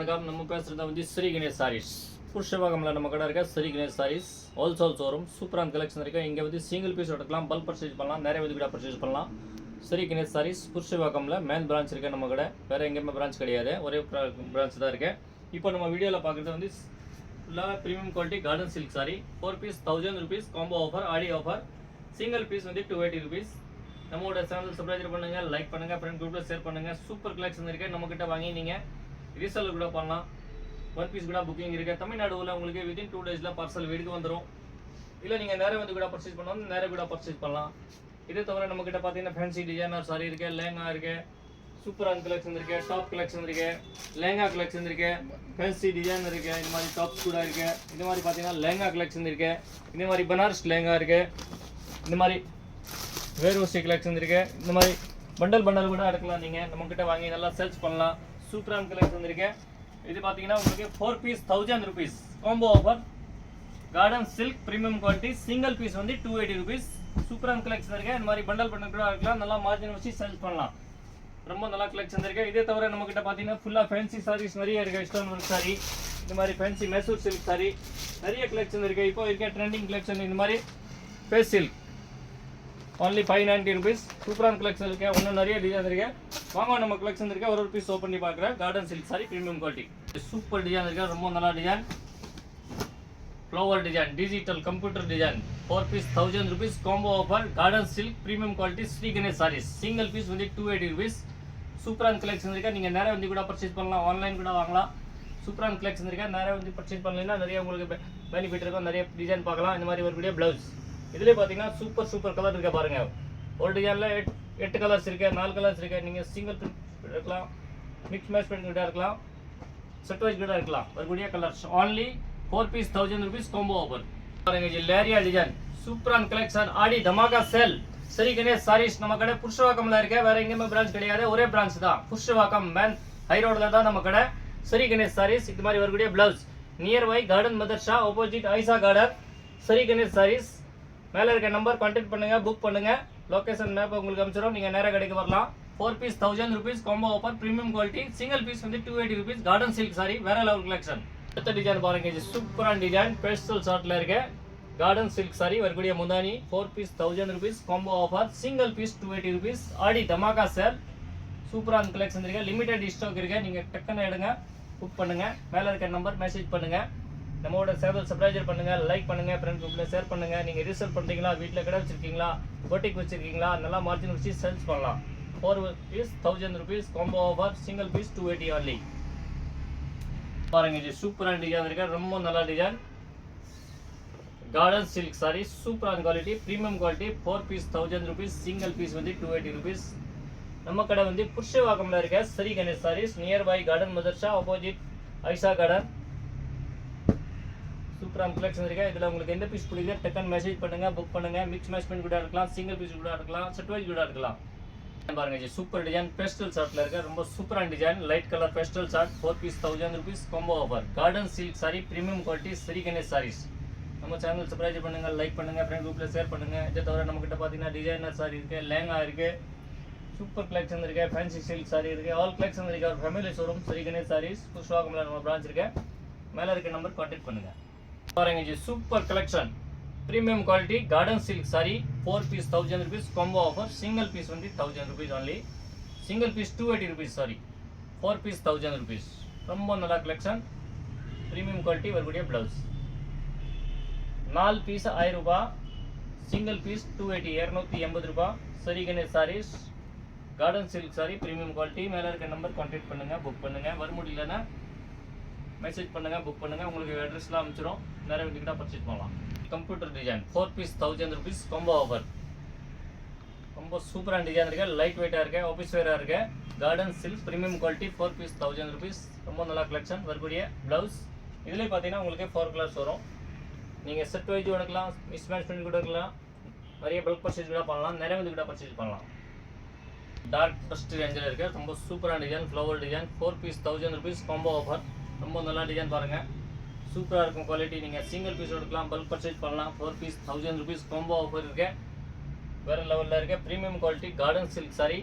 வணக்கம். நம்ம பேசுகிறது வந்து ஸ்ரீ கணேஷ் சாரீஸ். புஷ்பவாகமில் நம்ம கடை இருக்க ஸ்ரீ கணேஷ் சாரீஸ் ஹோல்சேல் ஷோரூம். சூப்பரான கலெக்ஷன் இருக்குது. இங்கே வந்து சிங்கிள் பீஸ் எடுக்கலாம், பல்க் பர்ச்சேஸ் பண்ணலாம், நிறைய வந்து கூட பர்ச்சேஸ் பண்ணலாம். ஸ்ரீ கணேஷ் சாரீஸ் புஷ்பவாகமில் மெயின் பிரான்ச் இருக்குது நம்ம கடை. வேறு எங்கேயுமே பிரான்ச் கிடையாது, ஒரே பிரான்ச் தான் இருக்குது. இப்போ நம்ம வீடியோவில் பார்க்குறது வந்து ஃபுல்லாக premium quality garden silk sari. 4 piece 1000 rupees combo offer, Aadi offer. Single piece வந்து 280 rupees. நம்மளோட சேனல் சப்ஸ்கிரைப் பண்ணுங்கள், லைக் பண்ணுங்கள், ஃப்ரெண்ட் குரூப்பில் ஷேர் பண்ணுங்கள். சூப்பர் கலெக்ஷன் இருக்குது. நம்மக்கிட்ட வாங்கி நீங்கள் ரீசேல் கூட பண்ணலாம். 1 பீஸ் கூட புக்கிங் இருக்குது. தமிழ்நாடுல உங்களுக்கு வித்தின் 2 days பார்சல் வீட்டுக்கு வந்துடும். இல்லை நீங்கள் நேரம் வந்து கூட பர்ச்சேஸ் பண்ணணும், நேரம் கூட பர்ச்சேஸ் பண்ணலாம். இதே தவிர நம்மக்கிட்ட பார்த்தீங்கன்னா ஃபேன்சி டிசைனர் சாரி இருக்குது, லேங்கா இருக்குது, சூப்பரான கலெக்ஷன் இருக்குது, டாப் கலெக்ஷன் இருக்குது, லேங்கா கலெக்ஷன் இருக்குது, ஃபேன்சி டிசைன் இருக்குது, இந்த மாதிரி டாப்ஸ் கூட இருக்குது. இந்த மாதிரி பார்த்தீங்கன்னா லேங்கா கலெக்ஷன் இருக்குது, இந்த மாதிரி பனாரஸ் லேங்கா இருக்குது, இந்த மாதிரி வேர்வசி கலெக்ஷன் இருக்குது. இந்த மாதிரி பண்டல் கூட எடுக்கலாம். நீங்கள் நம்மக்கிட்ட வாங்கி நல்லா சேல்ஸ் பண்ணலாம். சூப்பரான கலெக்ஷன் இருக்குது. இது பார்த்தீங்கன்னா உங்களுக்கு 4 piece 1000 rupees combo offer, cotton silk premium quality. Single piece வந்து 280 rupees. சூப்பரான கலெக்ஷன் இருக்குது. இந்த மாதிரி பண்டல் கூட இருக்கலாம், நல்லா மார்ஜின் வச்சு சேல்ஸ் பண்ணலாம். ரொம்ப நல்லா கலெக்ஷன் இருக்குது. இதே தவிர நம்மக்கிட்ட பார்த்தீங்கன்னா ஃபுல்லாக ஃபேன்சி சாரீஸ் நிறைய இருக்குது. ஸ்டோன் ஒர்க் சாரி, இந்த மாதிரி ஃபேன்சி மைசூர் சில்க் சாரி நிறைய கலெக்ஷன் இருக்குது. இப்போ இருக்க ட்ரெண்டிங் கலெக்ஷன் இந்த மாதிரி ஃபேஸ் சில்க் only 590 rupees. சூப்பரான கலெக்ஷன் இருக்கு. இன்னும் நிறைய டிசைன் இருக்கு. வாங்க நம்ம கலெக்ஷன் இருக்கு, ஒரு பீஸ் ஓப்பன் பண்ணி பார்க்குறேன். Cotton silk sari premium quality, super design இருக்கு. ரொம்ப நல்ல design, flower design, digital computer design. 4 piece 1000 rupees combo offer, cotton silk premium quality, Sri Ganesh saris. Single piece வந்து 280 rupees. சூப்பரான கலெக்ஷன் இருக்கு. நீங்கள் நேராக வந்து கூட பர்ச்சேஸ் பண்ணலாம், ஆன்லைன் கூட வாங்கலாம். சூப்பரான கலெக்ஷன் இருக்கு. நேராக வந்து பர்ச்சேஸ் பண்ணலைன்னா நிறைய உங்களுக்கு பெனிஃபிட் இருக்கும். நிறைய டிசைன் பார்க்கலாம். இந்த மாதிரி ஒரு ப்ளவுஸ் இதுலேயே பார்த்தீங்கன்னா சூப்பர் கலர் இருக்க பாருங்க. ஒரு டிசைனில் 8 கலர்ஸ் இருக்கு, 4 கலர்ஸ் இருக்கு. நீங்கள் சிங்கிள் பிரிண்ட் இருக்கலாம், மிக்ஸ் மேட்ச் பிரிண்ட் கூட இருக்கலாம், செட் வைஸ் கூட இருக்கலாம். வரக்கூடிய colours only 4 piece 1000 rupees combo offer. பாருங்க இது லேரியா டிசைன், சூப்பரான கலெக்ஷன். ஆடி தமாகா சேல். ஸ்ரீ கணேஷ் சாரீஸ் நம்ம கடை புஷ்பவாக்கம்ல இருக்கு. வேற எங்கேயுமே பிரான்ச் கிடையாது, ஒரே பிரான்ச் தான். புஷ்பவாக்கம் மேன் ஹை ரோட்ல தான் நம்ம கடை ஸ்ரீ கணேஷ் சாரீஸ். இது மாதிரி வரக்கூடிய blouse near by garden Madrasa, opposite Aisa garden, Sri Ganesh Sarees. மேலே இருக்க நம்பர் கான்டாக்ட் பண்ணுங்க, புக் பண்ணுங்க. லொகேஷன் மேப் உங்களுக்கு அனுப்பிச்சிடும். நீங்கள் நேராக கடைக்கு வரலாம். 4 piece 1000 rupees combo offer, premium quality. Single piece வந்து 280 rupees. கார்டன் சில்க் சாரி வேற லெவல் கலெக்ஷன். அடுத்த டிசைன் பாருங்க, இது சூப்பரான டிசைன். பேஸ்டல் ஷார்ட்ல இருக்க கார்டன் சில்க் சாரி வரக்கூடிய முந்தானி. 4 piece 1000 rupees combo offer, single piece 280 rupees. Aadi தமாகா சேல். சூப்பரான கலெக்ஷன் இருக்கு. லிமிடெட் ஸ்டாக் இருக்கு. நீங்கள் டக்குன்னு எடுங்க, புக் பண்ணுங்க. மேலே இருக்க நம்பர் மெசேஜ் பண்ணுங்க. நம்மளோட சேனல் சப்ஸ்கிரைப் பண்ணுங்க, லைக் பண்ணுங்க, ஃப்ரெண்ட் குரூப்ல ஷேர் பண்ணுங்க. நீங்க ரீசேல் பண்றீங்களா, வீட்டில் கடை வச்சிருக்கீங்களா, பொட்டிக் வச்சிருக்கீங்களா, நல்லா மார்ஜின் வச்சு சேல்ஸ் பண்ணலாம். 4 piece 1000 rupees combo offer, single piece 280 only. பாருங்க இது சூப்பரான டிசைன் இருக்கு. ரொம்ப நல்ல டிசைன். கார்டன் சில்க் சாரி, சூப்பரான quality, premium quality. 4 piece 1000 rupees. Single piece வந்து 280 rupees. நம்ம கடை வந்து புஷ்பவாக்கம்ல இருக்க Sri Ganesh Sarees, near by garden Madrasa, opposite Aisa garden. சூப்பரான கலெக்ஷன் இருக்கு. இதில் உங்களுக்கு எந்த பீஸ் பிடிக்குது டக்குன்னு மெசேஜ் பண்ணுங்க, புக் பண்ணுங்க. மிக்ஸ் மேட்ச் பண்ணி கூட இருக்கலாம், சிங்கிள் பீஸ் கூட இருக்கலாம், செட் வைஸ் கூட இருக்கலாம். பாருங்க இது சூப்பர் டிசைன். பேஸ்டல் ஷார்ட்ல இருக்க ரொம்ப சூப்பரான design. Light colour pastel shade. 4 piece 1000 rupees combo offer, cotton silk sari premium quality, Sri Ganesh saris. நம்ம சேனல் சப்ஸ்கிரைப் பண்ணுங்க, லைக் பண்ணுங்க, ஃப்ரெண்ட் குரூப்ல ஷேர் பண்ணுங்க. இதை தவிர நம்ம கிட்ட பார்த்தீங்கன்னா டிசைனர் சாரி இருக்கு, லேங்கா இருக்கு, சூப்பர் கலெக்ஷன் இருக்கு, ஃபேன்சி சில்க் சாரி இருக்கு, ஆல் கலெக்ஷன் இருக்கு. ஒரு ஃபேமிலி ஷோரூம் ஸ்ரீ கணேஷ் சாரீஸ், புஷ்பவாக்கம்ல நம்ம பிரான்ச் இருக்கு. மேலே இருக்க நம்பர் கான்டாக்ட் பண்ணுங்க. பாருங்க இது super collection, premium quality, garden silk sari. 4 piece 1000 rupees combo offer, single piece வந்து 1000 rupees only. Single piece 280 rupees. Sari, 4 piece 1000 rupees. ரொம்ப நல்ல கலெக்ஷன், ப்ரீமியம் குவாலிட்டி வரக்கூடிய பிளவுஸ். 4 பீஸ் 1000 ரூபாய், சிங்கிள் பீஸ் 280 280 ரூபாய். Sri Ganesh saris, cotton silk sari premium quality. மேலே இருக்க number contact பண்ணுங்க, book பண்ணுங்க. வர முடியலன்னா மெசேஜ் பண்ணுங்க, புக் பண்ணுங்க. உங்களுக்கு அட்ரஸ்லாம் அனுப்பிச்சிடும். நிறைய வீட்டுக்கிட்ட பர்ச்சேஸ் பண்ணலாம். Computer design 4 piece 1000 rupees combo offer. ரொம்ப சூப்பரான டிசைன் இருக்கு. லைட் வெயிட்டாக இருக்கு, ஆஃபீஸ் வேராக இருக்கு. Cotton silk premium quality, 4 piece 1000 rupees. ரொம்ப நல்ல கலெக்ஷன். வரக்கூடிய ப்ளவுஸ் இதுலேயே பார்த்தீங்கன்னா உங்களுக்கு 4 கலர்ஸ் வரும். நீங்கள் செட் வைஸ் எடுக்கலாம், மிஸ் மேட்ச் பண்ணி கூட இருக்கலாம். நிறைய பல்க் பர்ச்சேஸ் கூட பண்ணலாம், நிறைய வந்து கூட பர்ச்சேஸ் பண்ணலாம். டார்க் டஸ்ட் ரேஞ்சில் இருக்கு. ரொம்ப சூப்பரான design, flower design. 4 piece 1000 rupees combo offer. ரொம்ப நல்லா டிசைன் பாருங்க, சூப்பராக இருக்கும் குவாலிட்டி. நீங்கள் சிங்கிள் பீஸ் எடுக்கலாம், பல்க் பர்ச்சேஸ் பண்ணலாம். 4 பீஸ் 1000 rupees காம்போ ஆஃபர் இருக்கு. வேறு லெவலில் இருக்க premium quality garden silk sari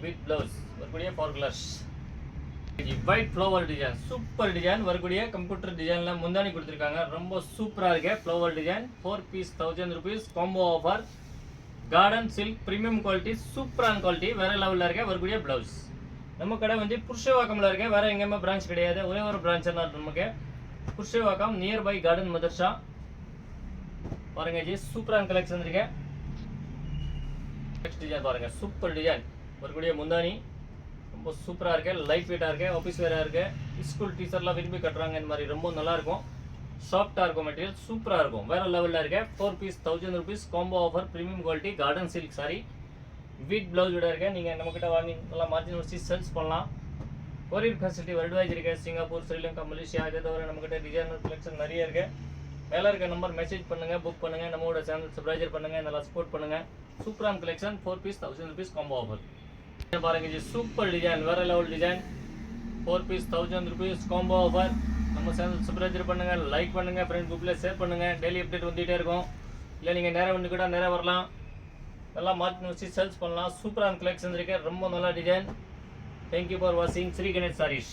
with blouse வரக்கூடிய 4 colours. White flower design super design வரக்கூடிய கம்ப்யூட்டர் டிசைனில் முந்தானி கொடுத்துருக்காங்க. ரொம்ப சூப்பராக இருக்கு. Flower design 4 piece 1000 rupees combo offer. Cotton silk premium quality சூப்பரான குவாலிட்டி வேற லெவலில் இருக்க வரக்கூடிய ப்ளவுஸ். நம்ம கடை வந்து புருஷவாக்கமில் இருக்க, வேற எங்கேயுமே பிரான்ச் கிடையாது. ஒரே ஒரு பிரான்ச் தான் நமக்கு புருஷவாக்கம் நியர்பை கார்டன் மதர்ஷா. பாருங்க ஜி சூப்பரான கலெக்ஷன் இருக்கு. நெக்ஸ்ட் டிசைன் பாருங்க சூப்பர் டிசைன் வரக்கூடிய முந்தானி ரொம்ப சூப்பராக இருக்கு. லைட் வெயிட்டாக இருக்கு. ஆஃபீஸ் வேறாக இருக்கு. ஸ்கூல் டீச்சர்லாம் விரும்பி கட்டுறாங்க. இந்த மாதிரி ரொம்ப நல்லா இருக்கும். சாஃப்டாக இருக்கும். மெட்டீரியல் சூப்பராக இருக்கும். வேற லெவலில் இருக்கு. 4 piece 1000 rupees combo offer premium quality garden silk sari with பிளவுஸோட இருக்கு. நீங்கள் நம்மக்கிட்ட வாங்கி நல்லா மார்ஜின் வச்சு சேல்ஸ் பண்ணலாம். கொரியர் ஃபெசிலிட்டி வேர்ல்டு வைஸ் இருக்கு. சிங்கப்பூர், ஸ்ரீலங்கா, மலேசியா இதை தவிர நம்மக்கிட்ட டிசைனர் கலெக்ஷன் நிறைய இருக்கு. மேலே இருக்க நம்பர் மெசேஜ் பண்ணுங்க, புக் பண்ணுங்க. நம்மளோட சேனல் சப்ஸ்கிரைப் பண்ணுங்க, நல்லா சப்போர்ட் பண்ணுங்க. சூப்பரான collection 4 piece 1000 rupees combo offer. பாருங்க ஜி சூப்பர் டிசைன் வேற level design 4 piece 1000 rupees combo offer. நம்ம சேனல் சப்ஸ்கிரைப் பண்ணுங்க, லைக் பண்ணுங்க, ஃப்ரெண்ட் குரூப்ல ஷேர் பண்ணுங்க. டெய்லி அப்டேட் வந்துட்டே இருக்கும். இல்லை நீங்கள் நேரம் வந்து கூட நேரம் வரலாம். நல்லா மார்க்கெட் வச்சு சேல்ஸ் பண்ணலாம். சூப்பரான கலெக்ஷன் இருக்கு. ரொம்ப நல்ல டிசைன். தேங்க்யூ ஃபார் வாட்சிங் ஸ்ரீ கணேஷ் சாரீஸ்.